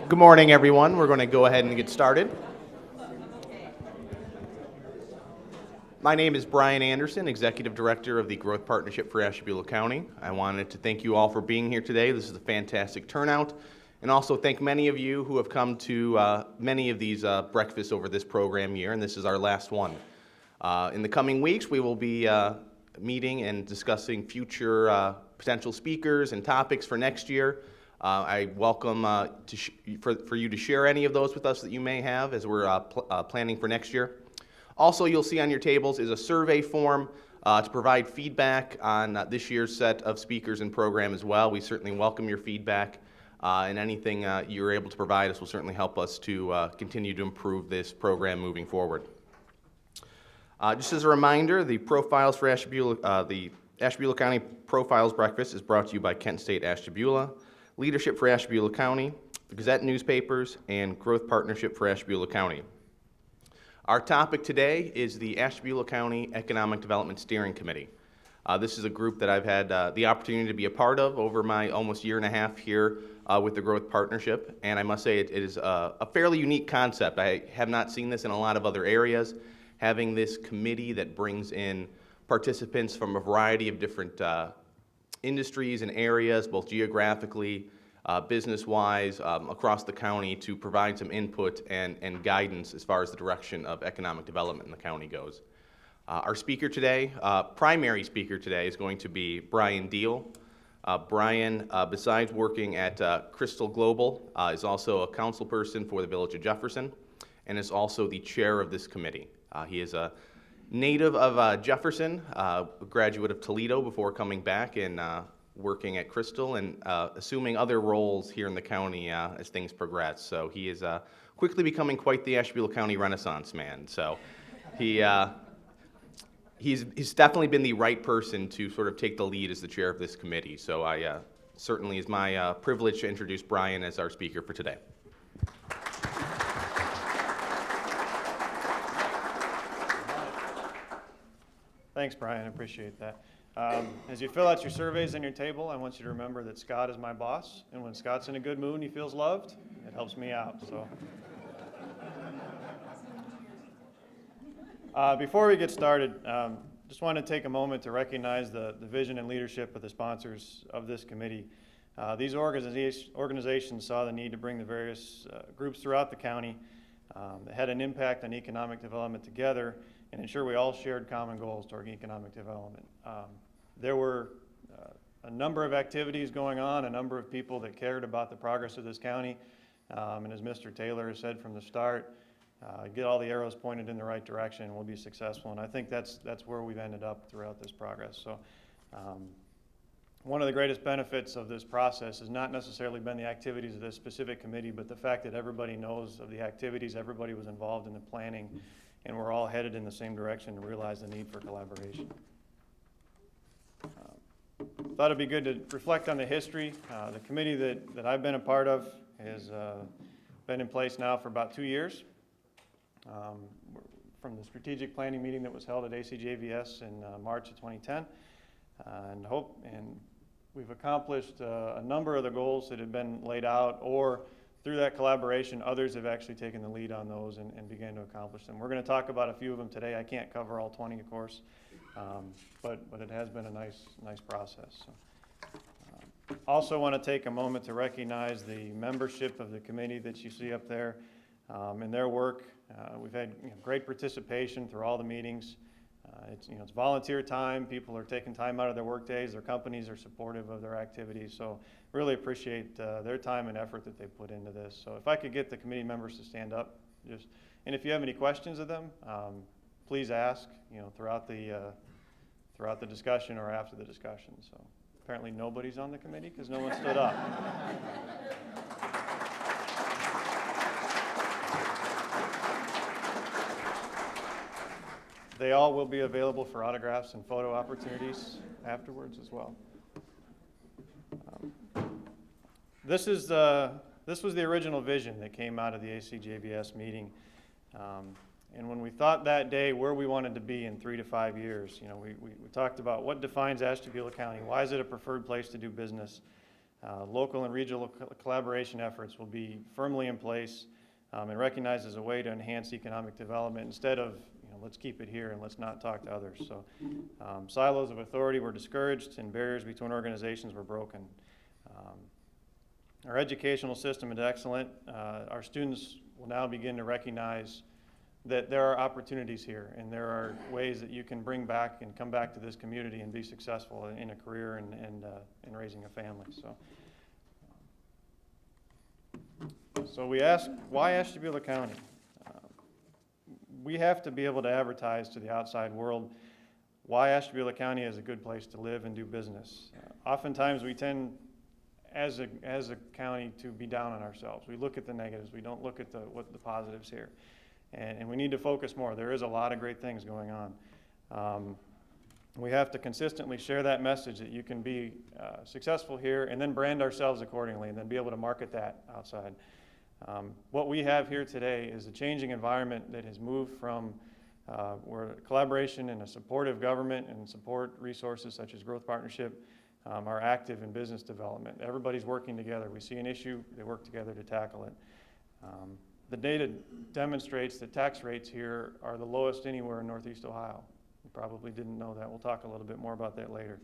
Good morning, everyone. We're going to go ahead and get started. My name is Brian Anderson, Executive Director of the Growth Partnership for Ashtabula County. I wanted to thank you all for being here today. This is a fantastic turnout, and also thank many of you who have come to many of these breakfasts over this program year, and this is our last one. In the coming weeks, we will be meeting and discussing future potential speakers and topics for next year. I welcome for you to share any of those with us that you may have as we're planning for next year. Also, you'll see on your tables is a survey form to provide feedback on this year's set of speakers and program as well. We certainly welcome your feedback, and anything you're able to provide us will certainly help us to continue to improve this program moving forward. Just as a reminder, the profiles for Ashtabula, the Ashtabula County Profiles Breakfast is brought to you by Kent State Ashtabula, Leadership for Ashtabula County, the Gazette newspapers, and Growth Partnership for Ashtabula County. Our topic today is the Ashtabula County Economic Development Steering Committee. This is a group that I've had the opportunity to be a part of over my almost year and a half here with the Growth Partnership, and I must say it is a fairly unique concept. I have not seen this in a lot of other areas, having this committee that brings in participants from a variety of different industries and areas, both geographically, business-wise, across the county to provide some input and guidance as far as the direction of economic development in the county goes. Our speaker today, primary speaker today, is going to be Brian Deal. Brian, besides working at Crystal Global, is also a council person for the Village of Jefferson and is also the chair of this committee. He is a native of Jefferson, a graduate of Toledo before coming back and working at Crystal and assuming other roles here in the county as things progress. So he is quickly becoming quite the Ashtabula County Renaissance man. So he's definitely been the right person to sort of take the lead as the chair of this committee. So I certainly is my privilege to introduce Brian as our speaker for today. Thanks, Brian. I appreciate that. As you fill out your surveys on your table, I want you to remember that Scott is my boss, and when Scott's in a good mood and he feels loved, it helps me out. So, before we get started, just want to take a moment to recognize the vision and leadership of the sponsors of this committee. These organizations saw the need to bring the various groups throughout the county that had an impact on economic development together and ensure we all shared common goals toward economic development. There were a number of activities going on, a number of people that cared about the progress of this county, and as Mr. Taylor has said from the start, get all the arrows pointed in the right direction and we'll be successful, and I think that's where we've ended up throughout this progress. So, one of the greatest benefits of this process has not necessarily been the activities of this specific committee, but the fact that everybody knows of the activities, everybody was involved in the planning, and we're all headed in the same direction to realize the need for collaboration. Thought it'd be good to reflect on the history. The committee that I've been a part of has been in place now for about 2 years. From the strategic planning meeting that was held at ACJVS in March of 2010, and we've accomplished a number of the goals that have been laid out, or through that collaboration, others have actually taken the lead on those and began to accomplish them. We're going to talk about a few of them today. I can't cover all 20, of course, but it has been a nice process. So, also want to take a moment to recognize the membership of the committee that you see up there in their work. We've had great participation through all the meetings. It's volunteer time. People are taking time out of their work days. Their companies are supportive of their activities. So really appreciate their time and effort that they put into this. So if I could get the committee members to stand up, and if you have any questions of them, please ask. Throughout the discussion or after the discussion. So apparently nobody's on the committee because no one stood up. They all will be available for autographs and photo opportunities afterwards as well. This was the original vision that came out of the ACJVS meeting. And when we thought that day where we wanted to be in 3 to 5 years, we talked about what defines Ashtabula County. Why is it a preferred place to do business? Local and regional collaboration efforts will be firmly in place and recognized as a way to enhance economic development instead of, let's keep it here and let's not talk to others. So silos of authority were discouraged and barriers between organizations were broken. Our educational system is excellent. Our students will now begin to recognize that there are opportunities here and there are ways that you can bring back and come back to this community and be successful in a career and raising a family. So we ask, why Ashtabula County? We have to be able to advertise to the outside world why Ashtabula County is a good place to live and do business. Oftentimes we tend, as a county, to be down on ourselves. We look at the negatives. We don't look at the positives here. And we need to focus more. There is a lot of great things going on. We have to consistently share that message that you can be successful here and then brand ourselves accordingly and then be able to market that outside. What we have here today is a changing environment that has moved from where collaboration and a supportive government and support resources such as Growth Partnership are active in business development. Everybody's working together. We see an issue, they work together to tackle it. The data demonstrates that tax rates here are the lowest anywhere in Northeast Ohio. You probably didn't know that. We'll talk a little bit more about that later.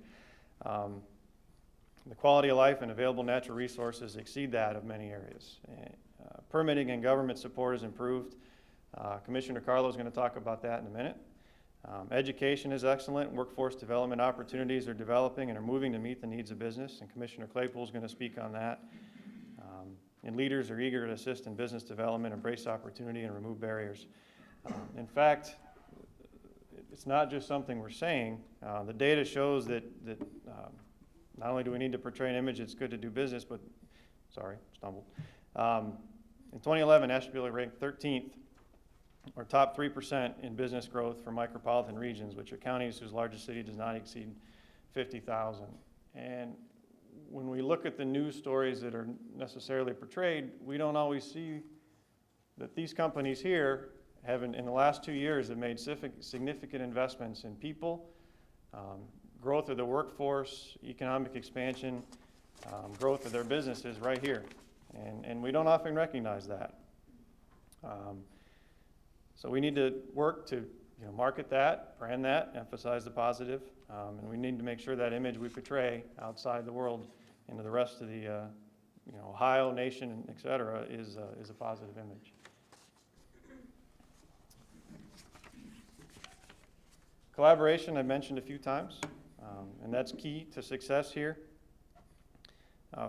The quality of life and available natural resources exceed that of many areas. Permitting and government support has improved. Commissioner Carlo is going to talk about that in a minute. Education is excellent. Workforce development opportunities are developing and are moving to meet the needs of business, and Commissioner Claypool is going to speak on that. And leaders are eager to assist in business development, embrace opportunity, and remove barriers. In fact, it's not just something we're saying. The data shows that not only do we need to portray an image that's good to do business, but, sorry, stumbled. In 2011, Ashtabula ranked 13th, or top 3% in business growth for micropolitan regions, which are counties whose largest city does not exceed 50,000. And when we look at the news stories that are necessarily portrayed, we don't always see that these companies here have, in the last 2 years, have made significant investments in people, growth of the workforce, economic expansion, growth of their businesses right here. And we don't often recognize that. So we need to work to market that, brand that, emphasize the positive, and we need to make sure that image we portray outside the world into the rest of the Ohio, nation, et cetera, is a positive image. Collaboration, I mentioned a few times, and that's key to success here.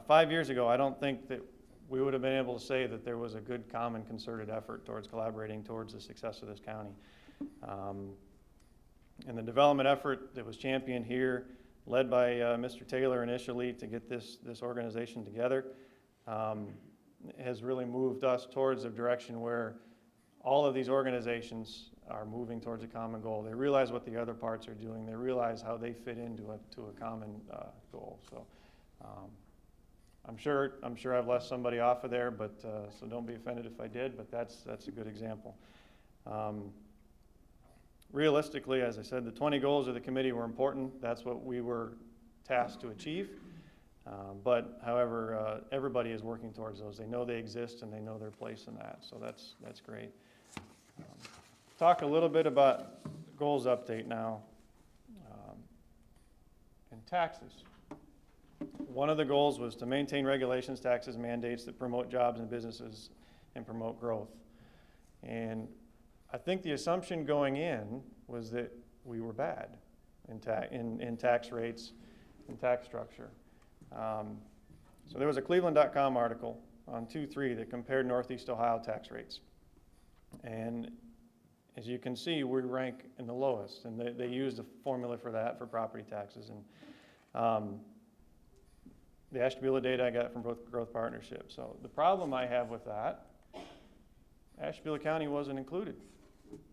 5 years ago, I don't think that we would have been able to say that there was a good, common, concerted effort towards collaborating towards the success of this county. And the development effort that was championed here, led by Mr. Taylor initially to get this organization together, has really moved us towards a direction where all of these organizations are moving towards a common goal. They realize what the other parts are doing. They realize how they fit into a common goal. So I'm sure I've left somebody off of there, but so don't be offended if I did. But that's a good example. Realistically, as I said, the 20 goals of the committee were important. That's what we were tasked to achieve. But however, everybody is working towards those. They know they exist and they know their place in that. So that's great. Talk a little bit about goals update now. And taxes. One of the goals was to maintain regulations, taxes, mandates that promote jobs and businesses and promote growth. And I think the assumption going in was that we were bad in tax rates and tax structure. So there was a Cleveland.com article on 2/3 that compared Northeast Ohio tax rates. And as you can see, we rank in the lowest. And they used a formula for that for property taxes. And the Ashtabula data I got from Growth Partnership. So the problem I have with that, Ashtabula County wasn't included.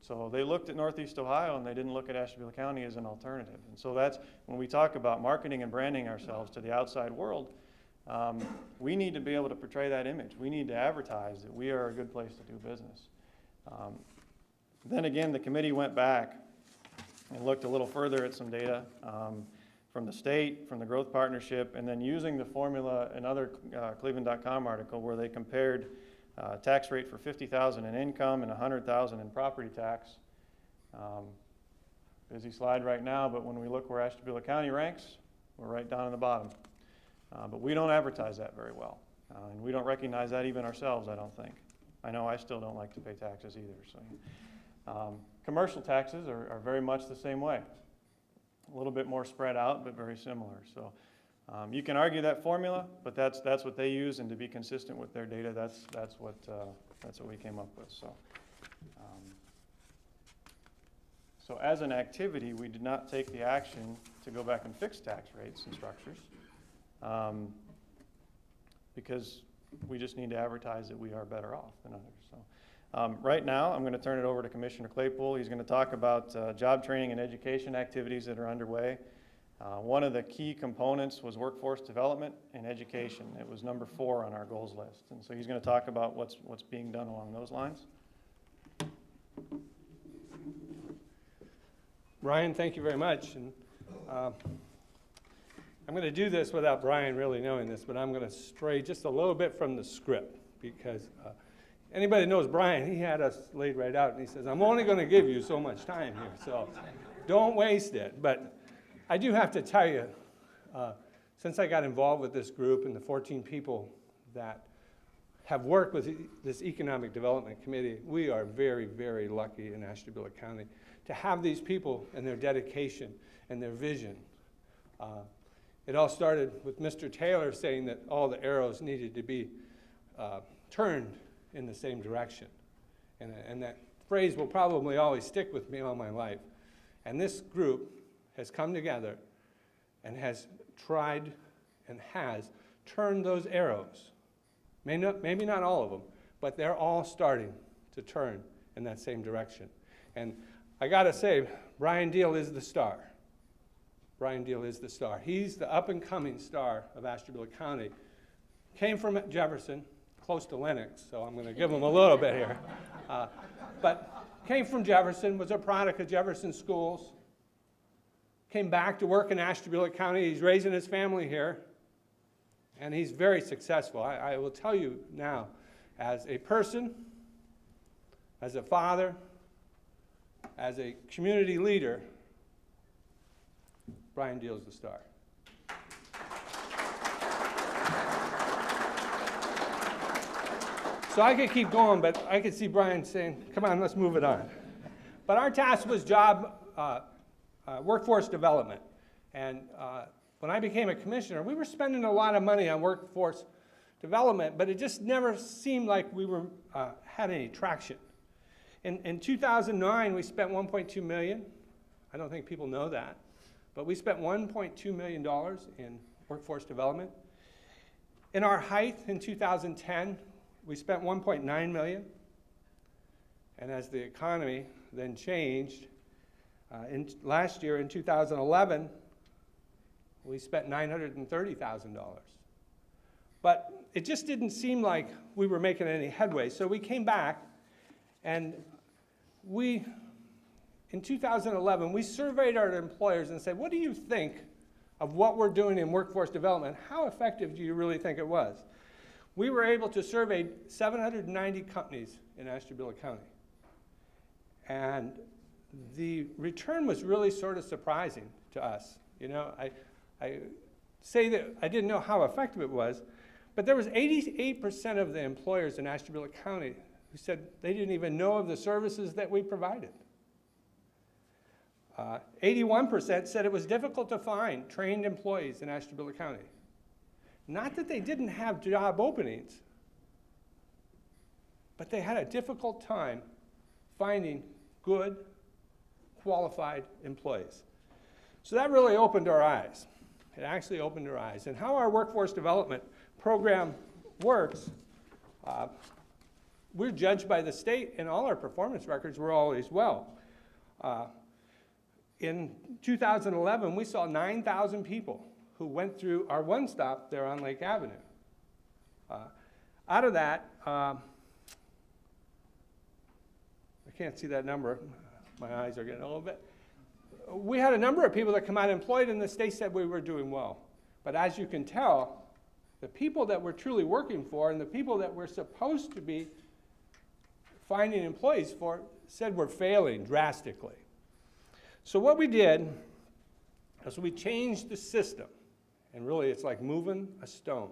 So they looked at Northeast Ohio and they didn't look at Ashtabula County as an alternative. And so that's when we talk about marketing and branding ourselves to the outside world, we need to be able to portray that image. We need to advertise that we are a good place to do business. Then again, the committee went back and looked a little further at some data from the state, from the growth partnership, and then using the formula, another Cleveland.com article where they compared tax rate for $50,000 in income and $100,000 in property tax. Busy slide right now, but when we look where Ashtabula County ranks, we're right down in the bottom. But we don't advertise that very well, and we don't recognize that even ourselves, I don't think. I know I still don't like to pay taxes either. So, commercial taxes are very much the same way. A little bit more spread out, but very similar. So you can argue that formula, but that's what they use, and to be consistent with their data, that's what we came up with. So as an activity, we did not take the action to go back and fix tax rates and structures, because we just need to advertise that we are better off than others. So right now, I'm going to turn it over to Commissioner Claypool. He's going to talk about job training and education activities that are underway. One of the key components was workforce development and education. It was number 4 on our goals list. And so he's going to talk about what's being done along those lines. Brian, thank you very much. And I'm going to do this without Brian really knowing this, but I'm going to stray just a little bit from the script, because anybody knows Brian, he had us laid right out, and he says, I'm only going to give you so much time here, so don't waste it. But I do have to tell you, since I got involved with this group and the 14 people that have worked with this Economic Development Committee, we are very, very lucky in Ashtabula County to have these people and their dedication and their vision. It all started with Mr. Taylor saying that all the arrows needed to be turned in the same direction. And that phrase will probably always stick with me all my life. And this group has come together and has tried and has turned those arrows. Maybe not all of them, but they're all starting to turn in that same direction. And I got to say, Brian Deal is the star. Brian Deal is the star. He's the up-and-coming star of Ashtabula County. Came from Jefferson, close to Lenox, so I'm going to give him a little bit here. But came from Jefferson, was a product of Jefferson schools, came back to work in Ashtabula County. He's raising his family here, and he's very successful. I will tell you now, as a person, as a father, as a community leader, Brian Deal's the star. So I could keep going, but I could see Brian saying, come on, let's move it on. But our task was workforce development. And when I became a commissioner, we were spending a lot of money on workforce development, but it just never seemed like we had any traction. In 2009, we spent $1.2 million. I don't think people know that. But we spent $1.2 million in workforce development. In our height in 2010, we spent $1.9 million. And as the economy then changed, last year in 2011, we spent $930,000. But it just didn't seem like we were making any headway. So we came back, and in 2011, we surveyed our employers and said, what do you think of what we're doing in workforce development? How effective do you really think it was? We were able to survey 790 companies in Ashtabula County. And the return was really sort of surprising to us. You know, I say that I didn't know how effective it was, but there was 88% of the employers in Ashtabula County who said they didn't even know of the services that we provided. 81% said it was difficult to find trained employees in Ashtabula County. Not that they didn't have job openings, but they had a difficult time finding good, qualified employees. So that really opened our eyes. It actually opened our eyes. And how our workforce development program works, we're judged by the state, and all our performance records were always well. In 2011, we saw 9,000 people who went through our one-stop there on Lake Avenue. Out of that, I can't see that number. My eyes are getting a little bit. we had a number of people that come out employed, and the state said we were doing well. But as you can tell, the people that we're truly working for and the people that we're supposed to be finding employees for said we're failing drastically. So what we did is we changed the system. And really, it's like moving a stone.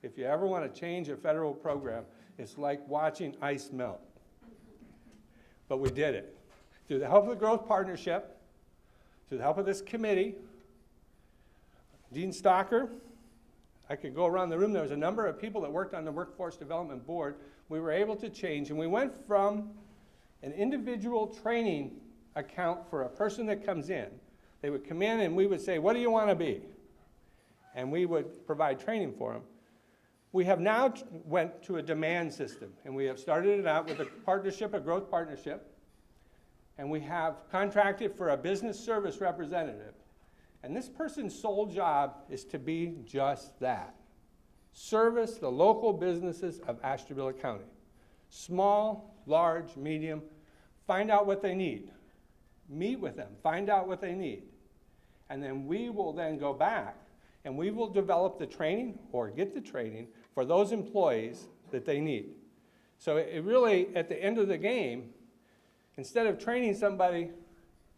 If you ever want to change a federal program, it's like watching ice melt. But we did it. Through the help of the Growth Partnership, through the help of this committee, Dean Stocker, I could go around the room. There was a number of people that worked on the Workforce Development Board. We were able to change, and we went from an individual training account for a person that comes in. They would come in, and we would say, what do you want to be? And we would provide training for them. We have now went to a demand system, and we have started it out with a partnership, a growth partnership, and we have contracted for a business service representative. And this person's sole job is to be just that. Service the local businesses of Ashtabula County. Small, large, medium, find out what they need. Meet with them, find out what they need. And then we will then go back and we will develop the training or get the training for those employees that they need. So it really, at the end of the game, instead of training somebody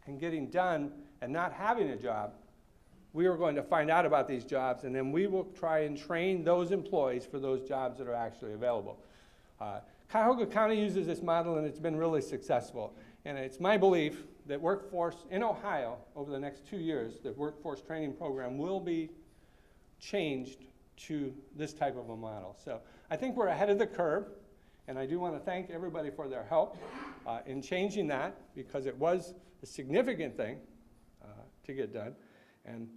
and getting done and not having a job, we are going to find out about these jobs, and then we will try and train those employees for those jobs that are actually available. Cuyahoga County uses this model, and it's been really successful. And it's my belief that workforce in Ohio, over the next 2 years, the workforce training program will be changed to this type of a model. So I think we're ahead of the curve, and I do want to thank everybody for their help in changing that, because it was a significant thing to get done. And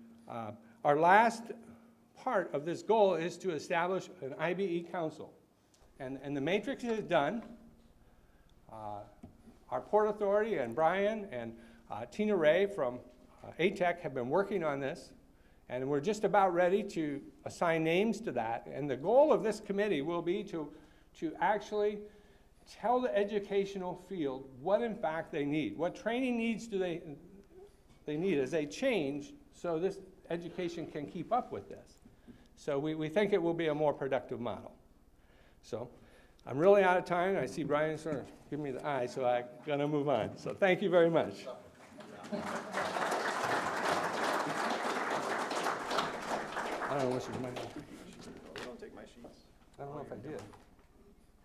our last part of this goal is to establish an IBE council. And the matrix is done. Our Port Authority and Brian and Tina Ray from ATEC have been working on this. And we're just about ready to assign names to that. And the goal of this committee will be to actually tell the educational field what in fact they need. What training needs do they need as they change, so this education can keep up with this. So we think it will be a more productive model. So I'm really out of time. I see Brian sort of giving me the eye, so I'm going to move on. So thank you very much. I don't know what's your mind. You don't take my sheets. I don't know if I did.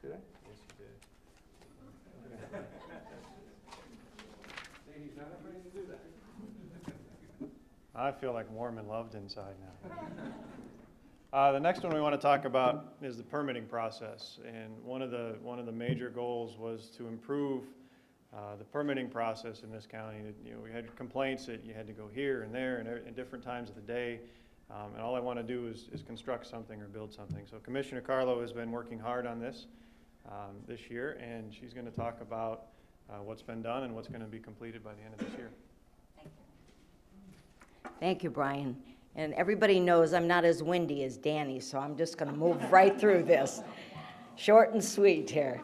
Did I? Yes, you did. He's not afraid to do that. I feel like warm and loved inside now. The next one we want to talk about is the permitting process. And one of the major goals was to improve the permitting process in this county. You know, we had complaints that you had to go here and there and at different times of the day. And all I want to do is construct something or build something. So Commissioner Carlo has been working hard on this this year, and she's going to talk about what's been done and what's going to be completed by the end of this year. Thank you, Brian. And everybody knows I'm not as windy as Danny, so I'm just going to move right through this. Short and sweet here.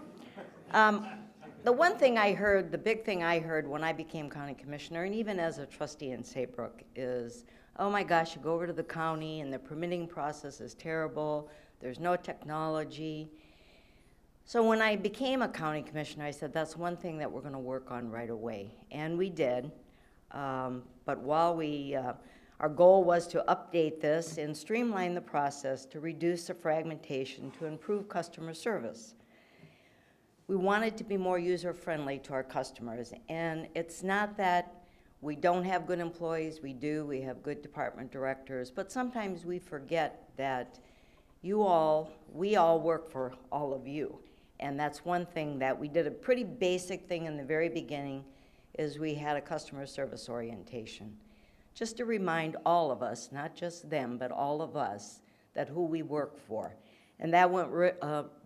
The one thing I heard, the big thing I heard when I became county commissioner, and even as a trustee in Saybrook, is, oh my gosh, you go over to the county and the permitting process is terrible. There's no technology. So when I became a county commissioner, I said, that's one thing that we're going to work on right away. And we did. But while our goal was to update this and streamline the process to reduce the fragmentation to improve customer service. We wanted to be more user-friendly to our customers. And it's not that we don't have good employees, we do, we have good department directors, but sometimes we forget that we all work for all of you. And that's one thing that we did, a pretty basic thing in the very beginning, is we had a customer service orientation. Just to remind all of us, not just them, but all of us, that who we work for. And that went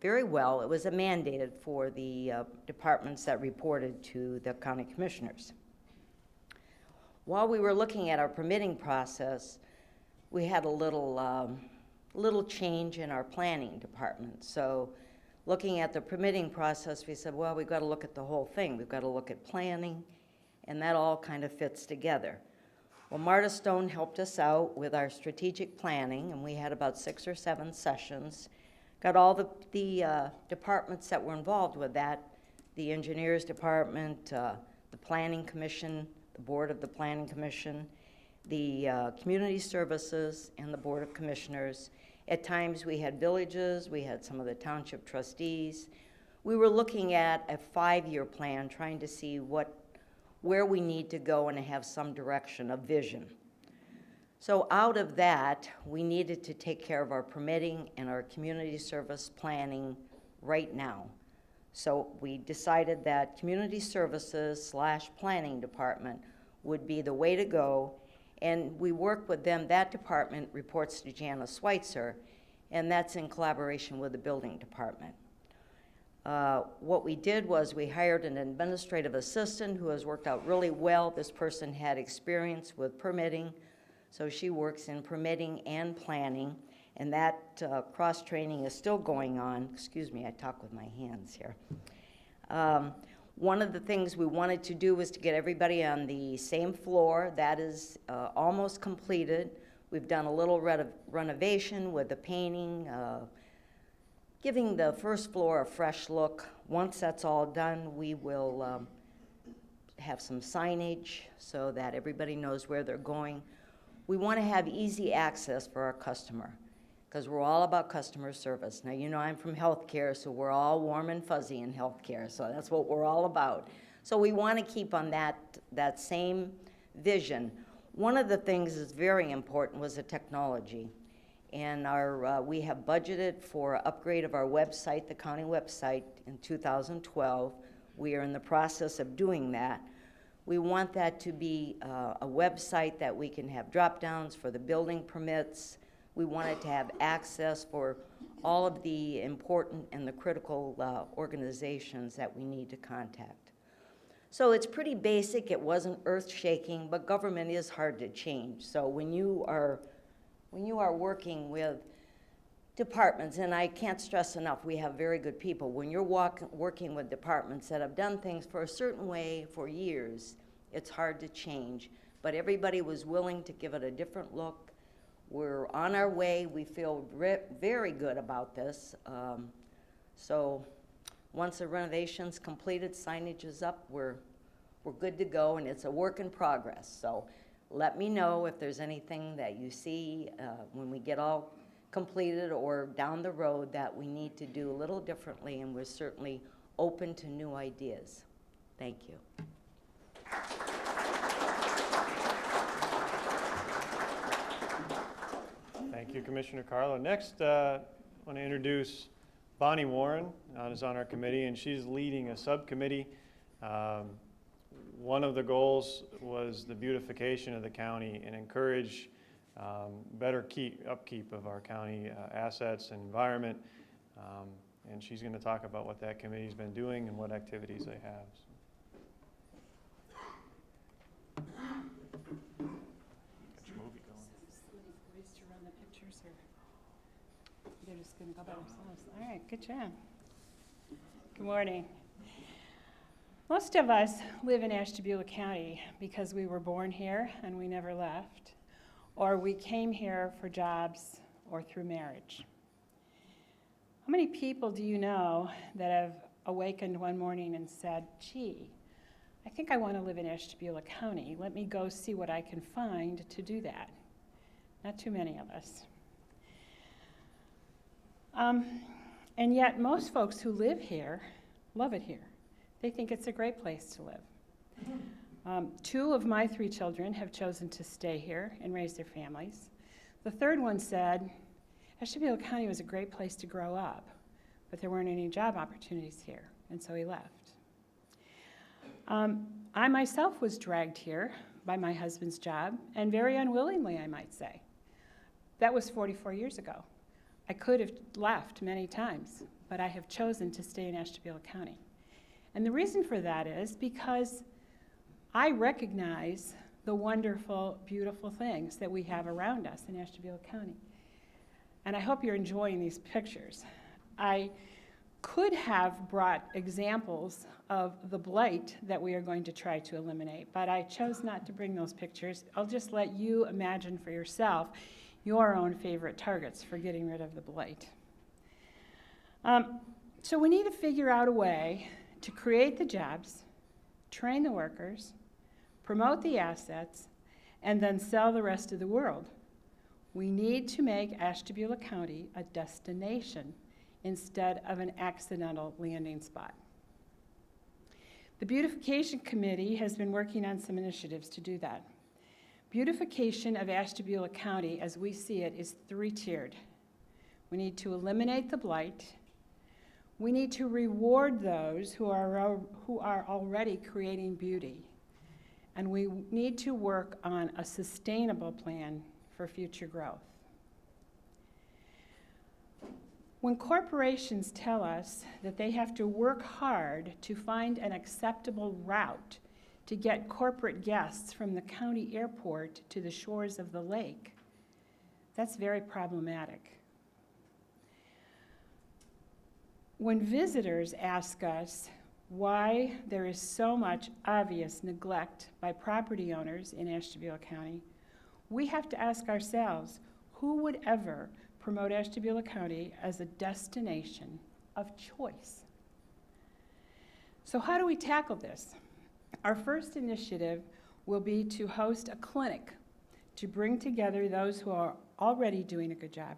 very well. It was mandated for the departments that reported to the county commissioners. While we were looking at our permitting process, we had a little change in our planning department. So looking at the permitting process, we said, well, we've got to look at the whole thing. We've got to look at planning, and that all kind of fits together. Well, Marta Stone helped us out with our strategic planning, and we had about 6 or 7 sessions. Got all the departments that were involved with that, the engineers department, the planning commission, the board of the planning commission, the community services, and the board of commissioners. At times we had villages, we had some of the township trustees. We were looking at a 5-year plan, trying to see where we need to go and have some direction, a vision. So out of that, we needed to take care of our permitting and our community service planning right now. So we decided that community services / planning department would be the way to go, and we work with them. That department reports to Jana Schweitzer, and that's in collaboration with the building department. What we did was we hired an administrative assistant who has worked out really well. This person had experience with permitting, so she works in permitting and planning, and that cross-training is still going on. Excuse me, I talk with my hands here. One of the things we wanted to do was to get everybody on the same floor. That is almost completed. We've done a little renovation with the painting, giving the first floor a fresh look. Once that's all done, we will have some signage so that everybody knows where they're going. We want to have easy access for our customer, because we're all about customer service. Now, you know I'm from healthcare, so we're all warm and fuzzy in healthcare, so that's what we're all about. So we want to keep on that same vision. One of the things that's very important was the technology. And we have budgeted for upgrade of our website, the county website, in 2012. We are in the process of doing that. We want that to be a website that we can have drop-downs for the building permits. We want it to have access for all of the important and the critical organizations that we need to contact. So it's pretty basic. It wasn't earth-shaking, but government is hard to change. So when you are working with departments, and I can't stress enough, we have very good people. When you're working with departments that have done things for a certain way for years, it's hard to change. But everybody was willing to give it a different look. We're on our way. We feel very good about this. So once the renovation's completed, signage is up, we're good to go, and it's a work in progress. So let me know if there's anything that you see when we get all completed or down the road that we need to do a little differently, and we're certainly open to new ideas. Thank you. Thank you, Commissioner Carlo. Next, I want to introduce Bonnie Warren, is on our committee, and she's leading a subcommittee. One of the goals was the beautification of the county and encourage better upkeep of our county assets and environment. And she's going to talk about what that committee's been doing and what activities they have. They're just going to go by themselves. All right, good job. Good morning. Most of us live in Ashtabula County because we were born here and we never left, or we came here for jobs or through marriage. How many people do you know that have awakened one morning and said, gee, I think I want to live in Ashtabula County. Let me go see what I can find to do that. Not too many of us. And yet most folks who live here love it here. They think it's a great place to live. 2 of my 3 children have chosen to stay here and raise their families. The third one said, Ashtabula County was a great place to grow up, but there weren't any job opportunities here, and so he left. I myself was dragged here by my husband's job, and very unwillingly, I might say. That was 44 years ago. I could have left many times, but I have chosen to stay in Ashtabula County. And the reason for that is because I recognize the wonderful, beautiful things that we have around us in Ashtabula County. And I hope you're enjoying these pictures. I could have brought examples of the blight that we are going to try to eliminate, but I chose not to bring those pictures. I'll just let you imagine for yourself your own favorite targets for getting rid of the blight. So we need to figure out a way to create the jobs, train the workers, promote the assets, and then sell the rest of the world. We need to make Ashtabula County a destination instead of an accidental landing spot. The Beautification Committee has been working on some initiatives to do that. Beautification of Ashtabula County, as we see it, is three-tiered. We need to eliminate the blight. We need to reward those who are already creating beauty. And we need to work on a sustainable plan for future growth. When corporations tell us that they have to work hard to find an acceptable route to get corporate guests from the county airport to the shores of the lake, that's very problematic. When visitors ask us why there is so much obvious neglect by property owners in Ashtabula County, we have to ask ourselves, who would ever promote Ashtabula County as a destination of choice? So how do we tackle this? Our first initiative will be to host a clinic to bring together those who are already doing a good job,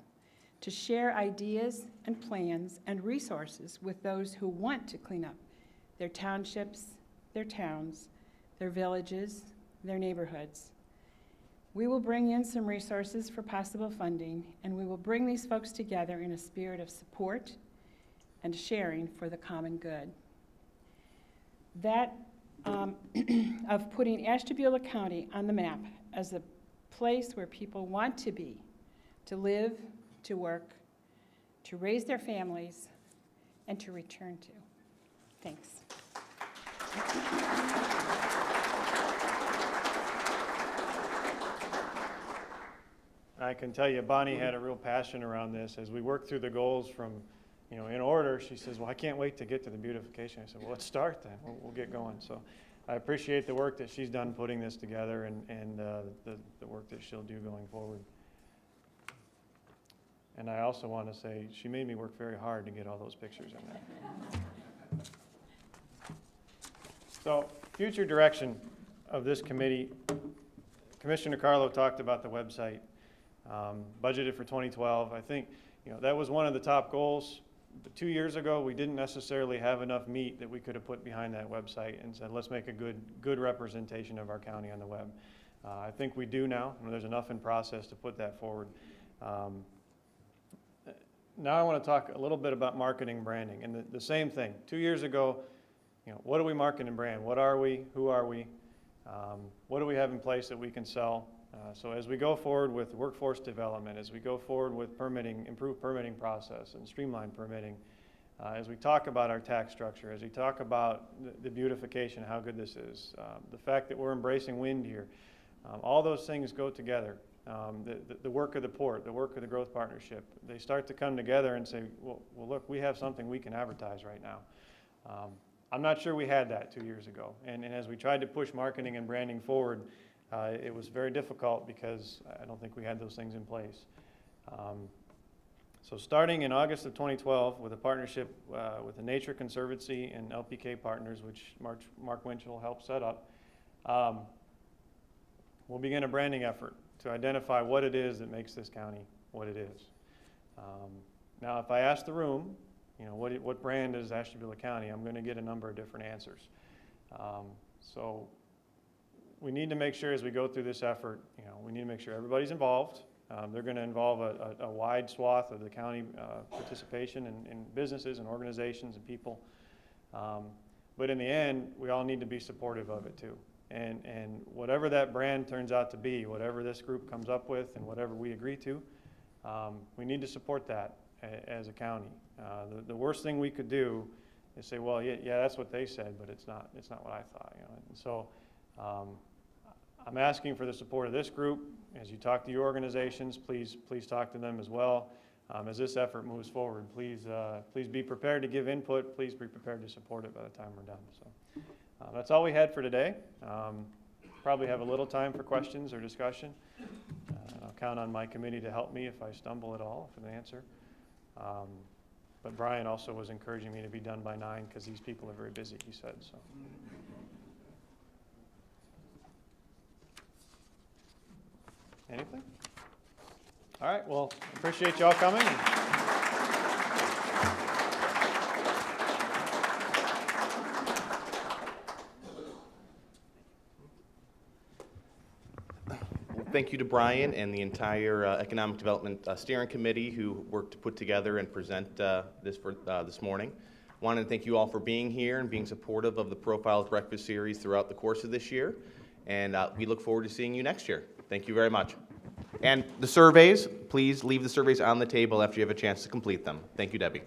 to share ideas and plans and resources with those who want to clean up their townships, their towns, their villages, their neighborhoods. We will bring in some resources for possible funding, and we will bring these folks together in a spirit of support and sharing for the common good. That of putting Ashtabula County on the map as a place where people want to be, to live, to work, to raise their families, and to return to. Thanks. I can tell you, Bonnie had a real passion around this. As we worked through the goals from, in order, she says, well, I can't wait to get to the beautification. I said, well, let's start then. We'll get going. So I appreciate the work that she's done putting this together and the work that she'll do going forward. And I also want to say, she made me work very hard to get all those pictures in there. So, future direction of this committee, Commissioner Carlo talked about the website, budgeted for 2012. I think, that was one of the top goals. But 2 years ago, we didn't necessarily have enough meat that we could have put behind that website and said, let's make a good representation of our county on the web. I think we do now. There's enough in process to put that forward. Now I want to talk a little bit about marketing and branding. And the same thing. 2 years ago, what do we market and brand? What are we? Who are we? What do we have in place that we can sell? So as we go forward with workforce development, as we go forward with permitting, improved permitting process and streamlined permitting, as we talk about our tax structure, as we talk about the beautification, how good this is, the fact that we're embracing wind here, all those things go together. The work of the port, the work of the growth partnership, they start to come together and say, well look, we have something we can advertise right now. I'm not sure we had that 2 years ago. And as we tried to push marketing and branding forward, it was very difficult because I don't think we had those things in place. So starting in August of 2012 with a partnership with the Nature Conservancy and LPK Partners, which Mark Winchell helped set up, we'll begin a branding effort to identify what it is that makes this county what it is. Now, if I ask the room, what brand is Ashtabula County, I'm going to get a number of different answers. So we need to make sure as we go through this effort, we need to make sure everybody's involved. They're going to involve a wide swath of the county participation in businesses and organizations and people. But in the end, we all need to be supportive of it too. And whatever that brand turns out to be, whatever this group comes up with and whatever we agree to, we need to support that as a county. The worst thing we could do is say, well, yeah, that's what they said, but it's not what I thought. And so I'm asking for the support of this group. As you talk to your organizations, please talk to them as well. as this effort moves forward, please be prepared to give input. Please be prepared to support it by the time we're done. So that's all we had for today. Probably have a little time for questions or discussion. And I'll count on my committee to help me if I stumble at all with an answer. But Brian also was encouraging me to be done by 9 because these people are very busy, he said. So. Anything? All right, well, appreciate y'all coming. Thank you to Brian and the entire Economic Development Steering Committee who worked to put together and present this morning. Wanted to thank you all for being here and being supportive of the Profiles Breakfast Series throughout the course of this year. And we look forward to seeing you next year. Thank you very much. And the surveys, please leave the surveys on the table after you have a chance to complete them. Thank you, Debbie.